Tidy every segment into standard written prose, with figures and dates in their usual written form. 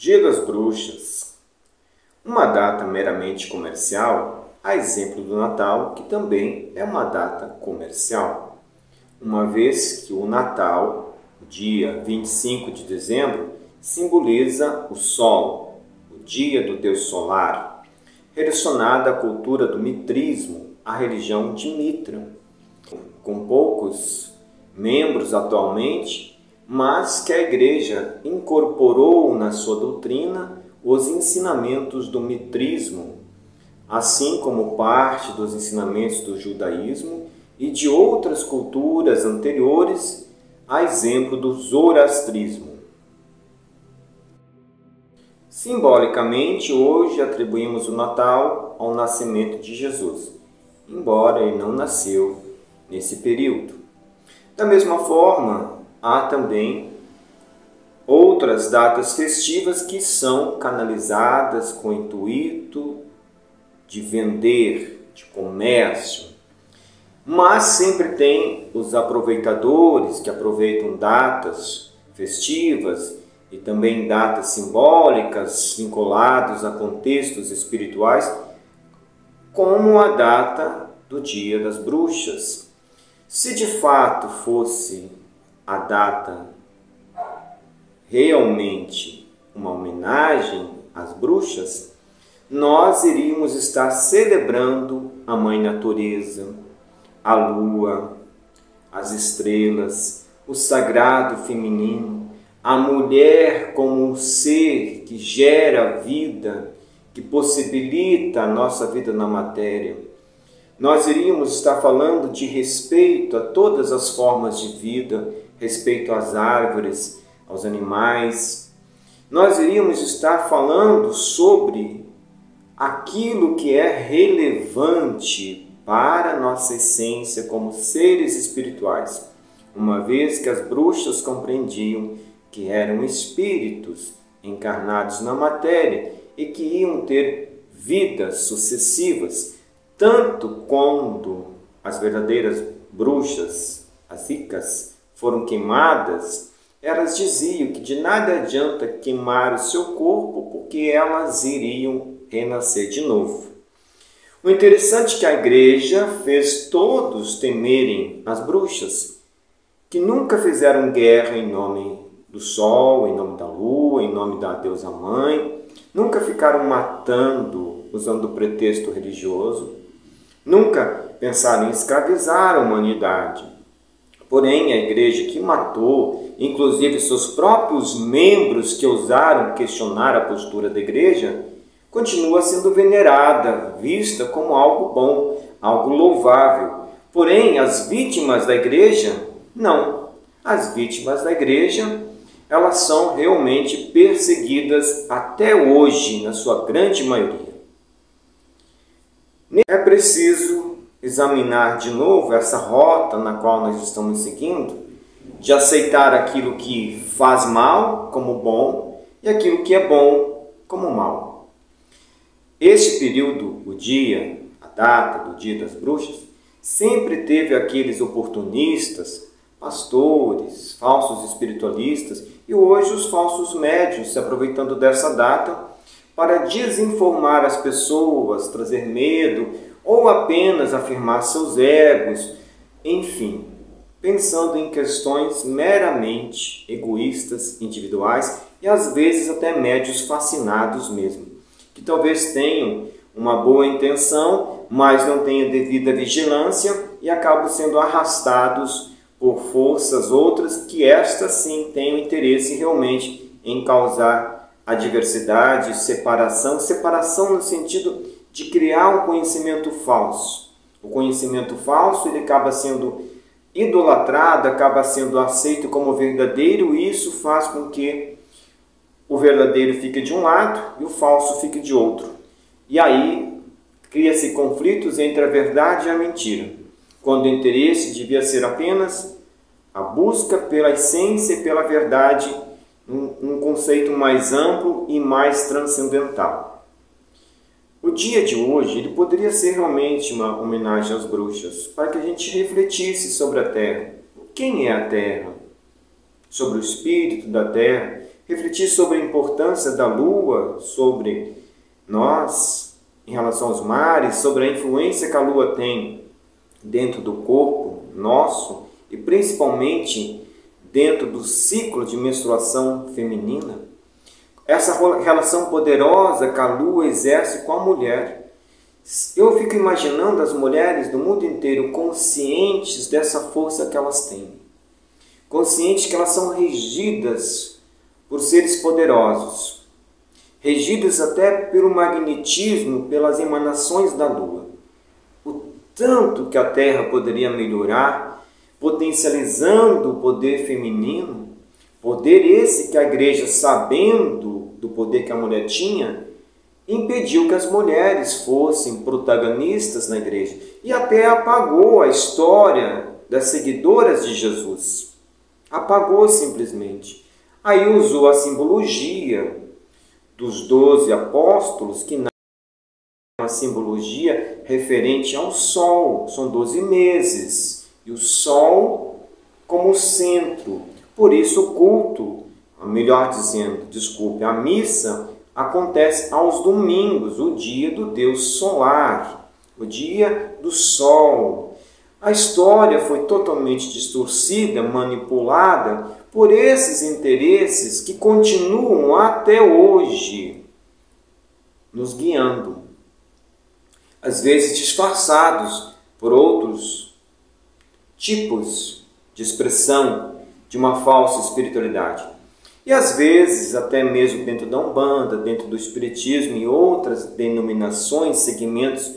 Dia das Bruxas, uma data meramente comercial, a exemplo do Natal, que também é uma data comercial, uma vez que o Natal, dia 25 de dezembro, simboliza o Sol, o dia do Deus solar, relacionada à cultura do mitrismo, a religião de Mitra, com poucos membros atualmente, mas que a Igreja incorporou na sua doutrina os ensinamentos do mitrismo, assim como parte dos ensinamentos do judaísmo e de outras culturas anteriores, a exemplo do zoroastrismo. Simbolicamente, hoje atribuímos o Natal ao nascimento de Jesus, embora ele não nasceu nesse período. Da mesma forma, há também outras datas festivas que são canalizadas com o intuito de vender, de comércio, mas sempre tem os aproveitadores que aproveitam datas festivas e também datas simbólicas vinculadas a contextos espirituais, como a data do Dia das Bruxas. Se de fato fosse a data realmente uma homenagem às bruxas, nós iríamos estar celebrando a Mãe Natureza, a Lua, as estrelas, o sagrado feminino, a mulher como um ser que gera vida, que possibilita a nossa vida na matéria. Nós iríamos estar falando de respeito a todas as formas de vida, respeito às árvores, aos animais. Nós iríamos estar falando sobre aquilo que é relevante para a nossa essência como seres espirituais, uma vez que as bruxas compreendiam que eram espíritos encarnados na matéria e que iam ter vidas sucessivas, tanto quando as verdadeiras bruxas, as Wiccas, foram queimadas, elas diziam que de nada adianta queimar o seu corpo, porque elas iriam renascer de novo. O interessante é que a Igreja fez todos temerem as bruxas, que nunca fizeram guerra em nome do Sol, em nome da Lua, em nome da Deusa Mãe, nunca ficaram matando usando o pretexto religioso, nunca pensaram em escravizar a humanidade. Porém, a Igreja que matou, inclusive seus próprios membros que ousaram questionar a postura da Igreja, continua sendo venerada, vista como algo bom, algo louvável. Porém, as vítimas da Igreja, não. As vítimas da Igreja, elas são realmente perseguidas até hoje, na sua grande maioria. É preciso examinar de novo essa rota na qual nós estamos seguindo, de aceitar aquilo que faz mal como bom e aquilo que é bom como mal. Este período, o dia, a data do Dia das Bruxas, sempre teve aqueles oportunistas, pastores, falsos espiritualistas e hoje os falsos médiuns se aproveitando dessa data para desinformar as pessoas, trazer medo ou apenas afirmar seus egos, enfim, pensando em questões meramente egoístas, individuais e às vezes até médiuns fascinados mesmo, que talvez tenham uma boa intenção, mas não tenham devida vigilância e acabam sendo arrastados por forças outras que estas sim têm interesse realmente em causar adversidade, separação no sentido de criar um conhecimento falso. O conhecimento falso ele acaba sendo idolatrado, acaba sendo aceito como verdadeiro e isso faz com que o verdadeiro fique de um lado e o falso fique de outro. E aí cria-se conflitos entre a verdade e a mentira, quando o interesse devia ser apenas a busca pela essência e pela verdade, um conceito mais amplo e mais transcendental. O dia de hoje ele poderia ser realmente uma homenagem às bruxas, para que a gente refletisse sobre a Terra. Quem é a Terra? Sobre o espírito da Terra, refletir sobre a importância da lua sobre nós, em relação aos mares, sobre a influência que a lua tem dentro do corpo nosso e principalmente dentro do ciclo de menstruação feminina. Essa relação poderosa que a lua exerce com a mulher. Eu fico imaginando as mulheres do mundo inteiro conscientes dessa força que elas têm. Conscientes que elas são regidas por seres poderosos. Regidas até pelo magnetismo, pelas emanações da lua. O tanto que a Terra poderia melhorar, potencializando o poder feminino, poder esse que a igreja, sabendo do poder que a mulher tinha, impediu que as mulheres fossem protagonistas na igreja e até apagou a história das seguidoras de Jesus. Apagou simplesmente. Aí usou a simbologia dos 12 apóstolos, que uma simbologia referente ao sol. São 12 meses. E o sol como centro. Por isso o culto, melhor dizendo, desculpe, a missa acontece aos domingos, o dia do Deus solar, o dia do sol. A história foi totalmente distorcida, manipulada por esses interesses que continuam até hoje nos guiando, às vezes disfarçados por outros tipos de expressão de uma falsa espiritualidade. E às vezes, até mesmo dentro da Umbanda, dentro do Espiritismo e outras denominações, segmentos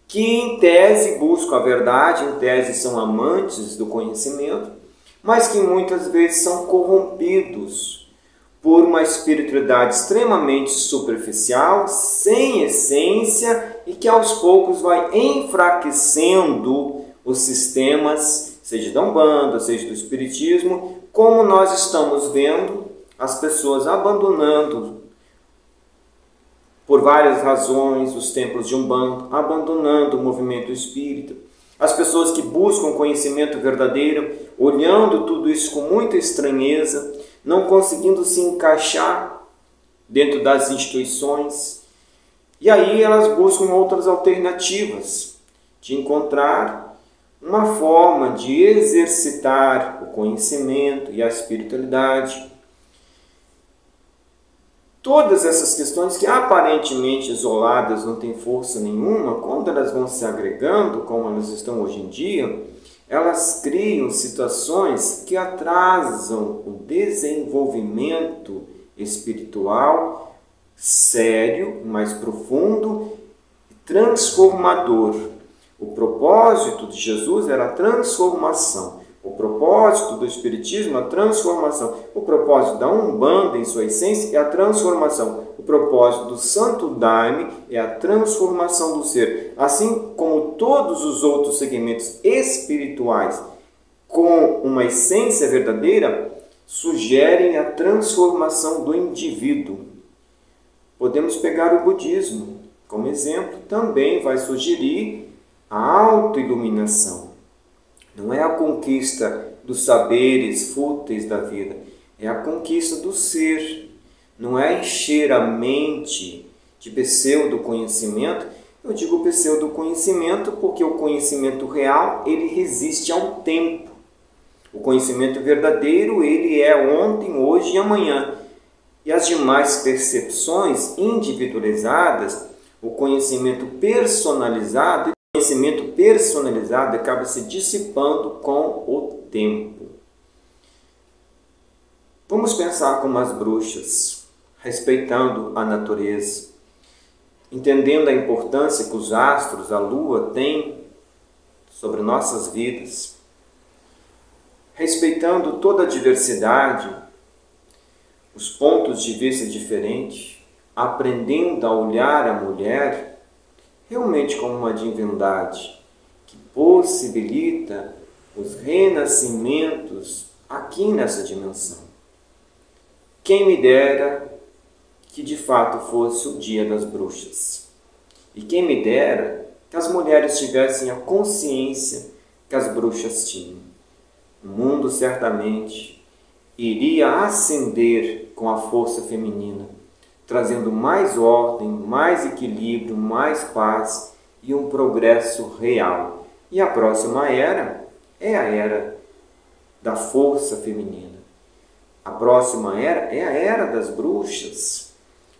que em tese buscam a verdade, em tese são amantes do conhecimento, mas que muitas vezes são corrompidos por uma espiritualidade extremamente superficial, sem essência e que aos poucos vai enfraquecendo os sistemas, seja da Umbanda, seja do Espiritismo, como nós estamos vendo as pessoas abandonando, por várias razões, os templos de Umbanda, abandonando o movimento espírita. As pessoas que buscam conhecimento verdadeiro, olhando tudo isso com muita estranheza, não conseguindo se encaixar dentro das instituições. E aí elas buscam outras alternativas de encontrar uma forma de exercitar o conhecimento e a espiritualidade. Todas essas questões que aparentemente isoladas não têm força nenhuma, quando elas vão se agregando, como elas estão hoje em dia, elas criam situações que atrasam o desenvolvimento espiritual sério, mais profundo e transformador. O propósito de Jesus era a transformação. O propósito do Espiritismo é a transformação. O propósito da Umbanda, em sua essência, é a transformação. O propósito do Santo Daime é a transformação do ser. Assim como todos os outros segmentos espirituais com uma essência verdadeira, sugerem a transformação do indivíduo. Podemos pegar o budismo como exemplo. Também vai sugerir a autoiluminação. Não é a conquista dos saberes fúteis da vida, é a conquista do ser. Não é encher a mente de pseudo-conhecimento. Eu digo pseudo-conhecimento porque o conhecimento real, ele resiste ao tempo. O conhecimento verdadeiro, ele é ontem, hoje e amanhã. E as demais percepções individualizadas, o conhecimento personalizado, acaba se dissipando com o tempo. Vamos pensar como as bruxas, respeitando a natureza, entendendo a importância que os astros, a lua, têm sobre nossas vidas, respeitando toda a diversidade, os pontos de vista diferentes, aprendendo a olhar a mulher realmente como uma divindade que possibilita os renascimentos aqui nessa dimensão. Quem me dera que de fato fosse o dia das bruxas. E quem me dera que as mulheres tivessem a consciência que as bruxas tinham. O mundo certamente iria ascender com a força feminina, trazendo mais ordem, mais equilíbrio, mais paz e um progresso real. E a próxima era é a era da força feminina. A próxima era é a era das bruxas,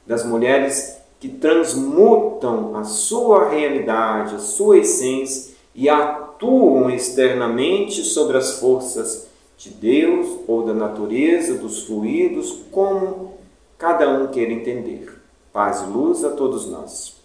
das mulheres que transmutam a sua realidade, a sua essência e atuam externamente sobre as forças de Deus ou da natureza, dos fluidos, como cada um queira entender. Paz e luz a todos nós.